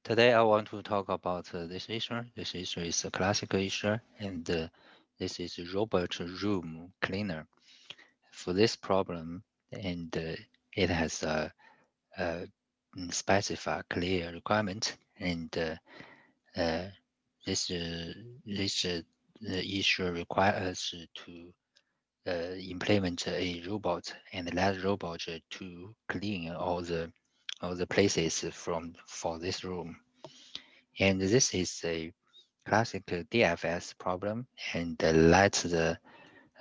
Today I want to talk about this issue. This issue is a classical issue, and this is robot room cleaner. For this problem, and it has a specified clear requirement, and uh, this the issue requires us to implement a robot, and that robot to clean all the places for this room. And this is a classic DFS problem, and let the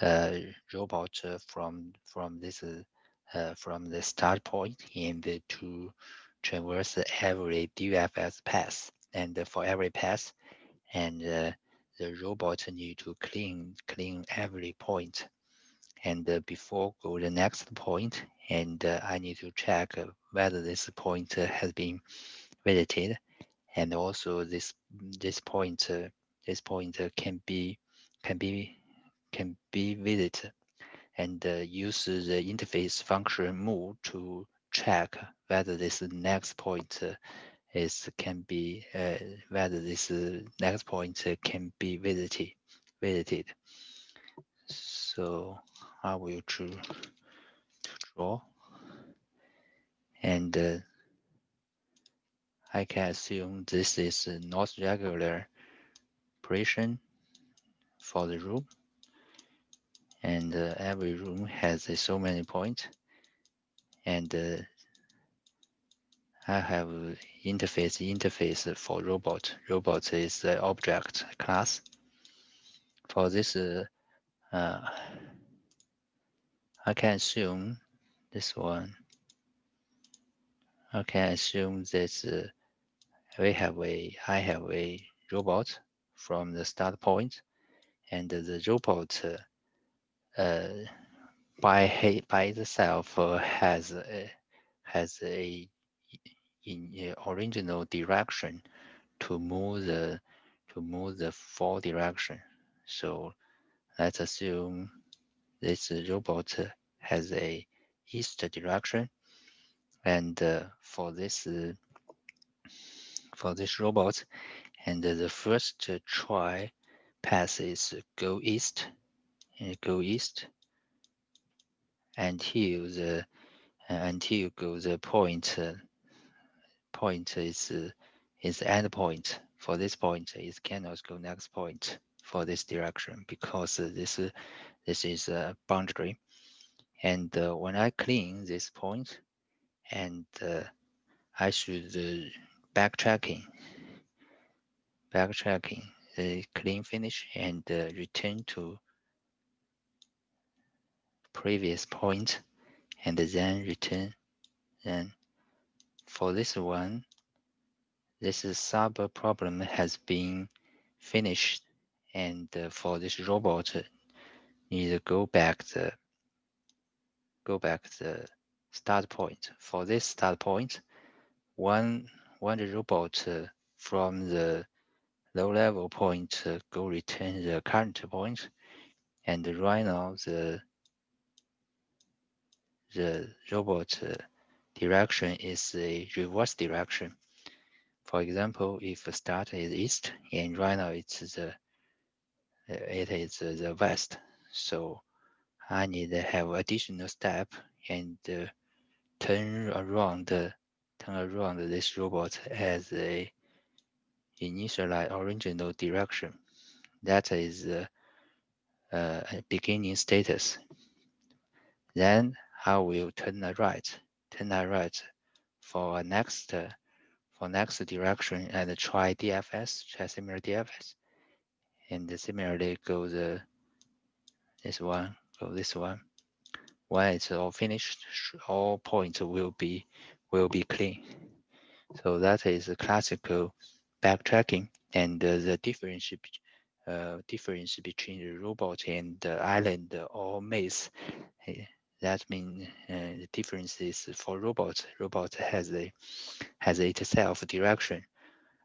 uh, robot from the start point and to traverse every DFS path. And for every path, and the robot need to clean every point. And before go the next point, and I need to check whether this point has been visited, and also this point can be can be visited, and use the interface function move to check whether this next point is can be whether this next point can be visited. So I will to draw, and I can assume this is not regular operation for the room, and every room has so many points, and I have interface for robot. Robot is the object class. For this, I can assume this one. I can assume this I have a robot from the start point, and the robot by itself has a in original direction to move the four direction. So let's assume this robot has a east direction, and for this robot, and the first try path is go east, and go east until go the point is the end point. For this point, it cannot go next point for this direction because this is a boundary. And when I clean this point, and I should backtracking, the clean finish, and return to previous point, and then return. Then for this one, this sub problem has been finished, and for this robot, need to go back the start point. For this start point, one robot from the low level point go return the current point, and right now the robot direction is a reverse direction. For example, if the start is east, and right now it is the west, so I need to have additional step and turn around this robot as a initialize original direction. That is a beginning status. Then I will turn right for next direction, and try DFS, try similar DFS, and similarly go this one, go this one. When it's all finished, all points will be clean. So that is a classical backtracking, and the difference between the robot and the island or maze. That means the difference is for robot. Robot has itself direction.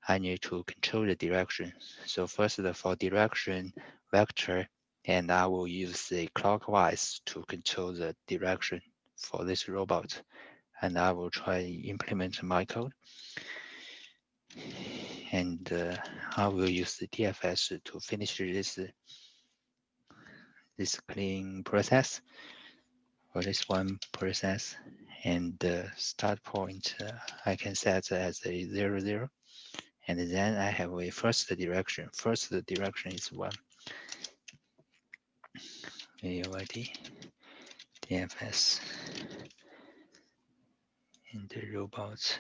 I need to control the direction. So first for direction vector, and I will use the clockwise to control the direction for this robot. And I will try implement my code. And I will use the DFS to finish this cleaning process for this one process. And the start point I can set as a 0, 0. And then I have a first direction. First direction is 1. AOID, DFS, and the robots.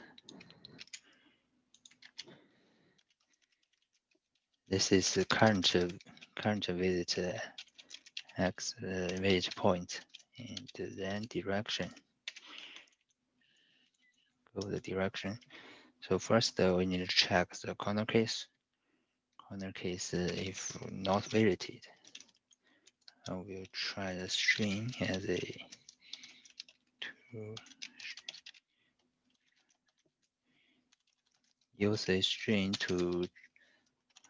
This is the current visit x visit point, and then direction. Go the direction. So first we need to check the corner case. Corner case if not visited, I will try the string as a to use a string to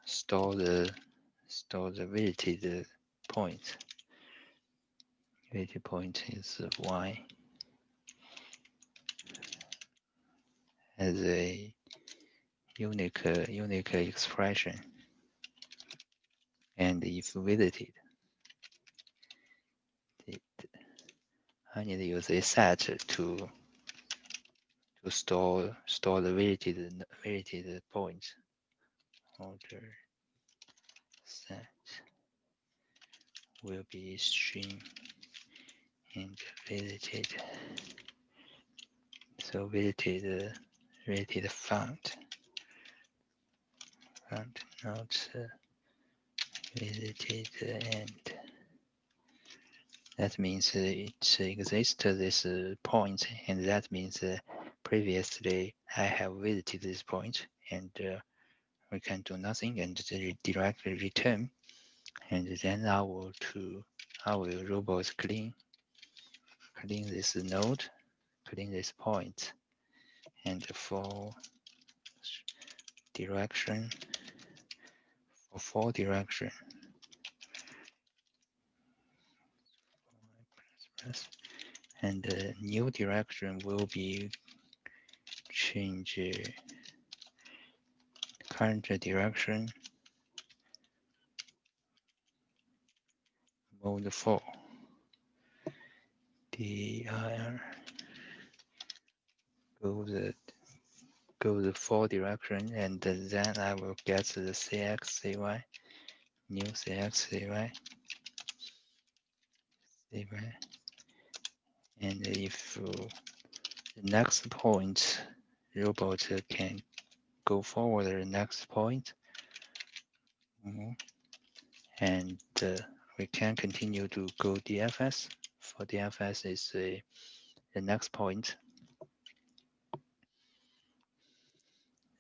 store the visited point. Visited point is y as a unique expression, and if visited, I need to use a set to store the visited point. Order set will be string and visited. So visited font not visited, and that means it exists this point, and that means previously I have visited this point, and we can do nothing and directly return. And then I will robot clean this node, clean this point, and for direction, and the new direction will be change current direction mode 4 dir go the 4 direction, and then I will get the cx new cx and if the next point robot can go forward the next point, and we can continue to go DFS. For DFS is the next point.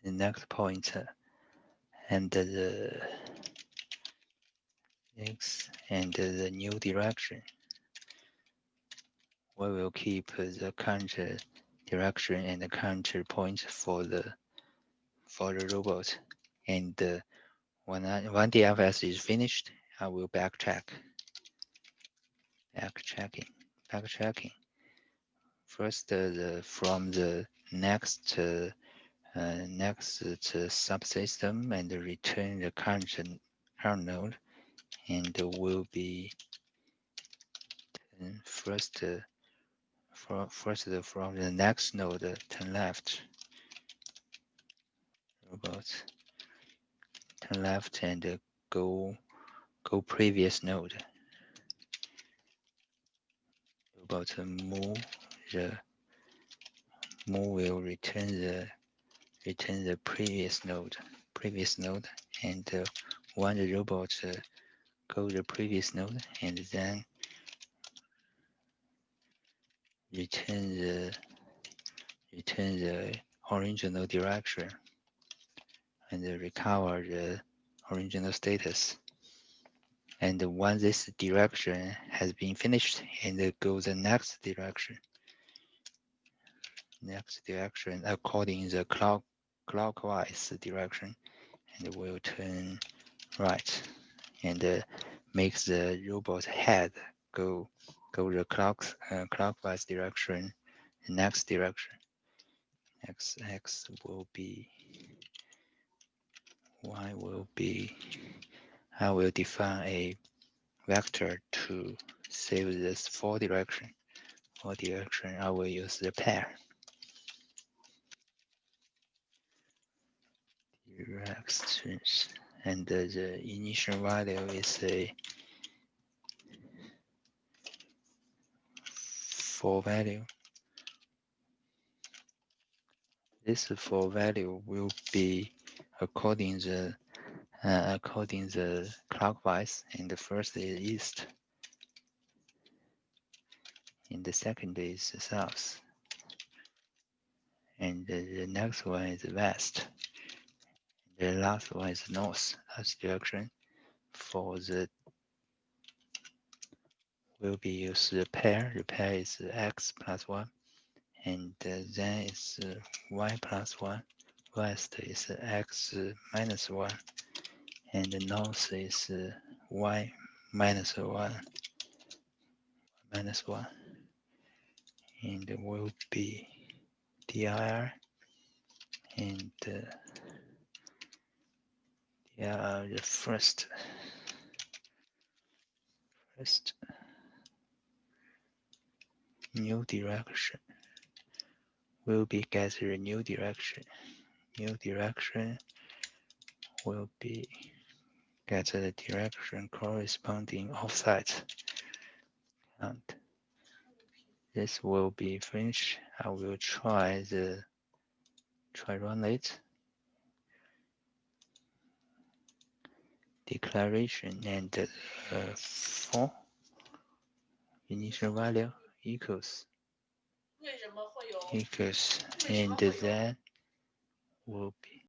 The next point and the X and the new direction. We will keep the current direction and the current point for the robot. And when DFS is finished, I will backtrack. Backtracking. First, from the next subsystem and return the current node, and will be first from the next node turn left. Robot turn left and go previous node. Robot move will return the previous node, and when the robot go the previous node, and then return the original direction and recover the original status. And when this direction has been finished, and go the next direction according the clockwise direction, and will turn right and makes the robot head go the clockwise direction. The next direction x will be y will be, I will define a vector to save this for direction. For direction, I will use the pair. Directions, and the initial value is a for value. This for value will be according the clockwise, and the first is east, and the second is south, and the next one is west. The last one is north. As direction for the will be used the pair. The pair is x plus 1, and then is y plus 1. West is x minus 1, and the north is y minus 1, minus 1, and it will be dir, and the first new direction will be get the new direction. New direction will be get the direction corresponding offset. And this will be finished. I will try run it. Declaration and for initial value equals, and then will be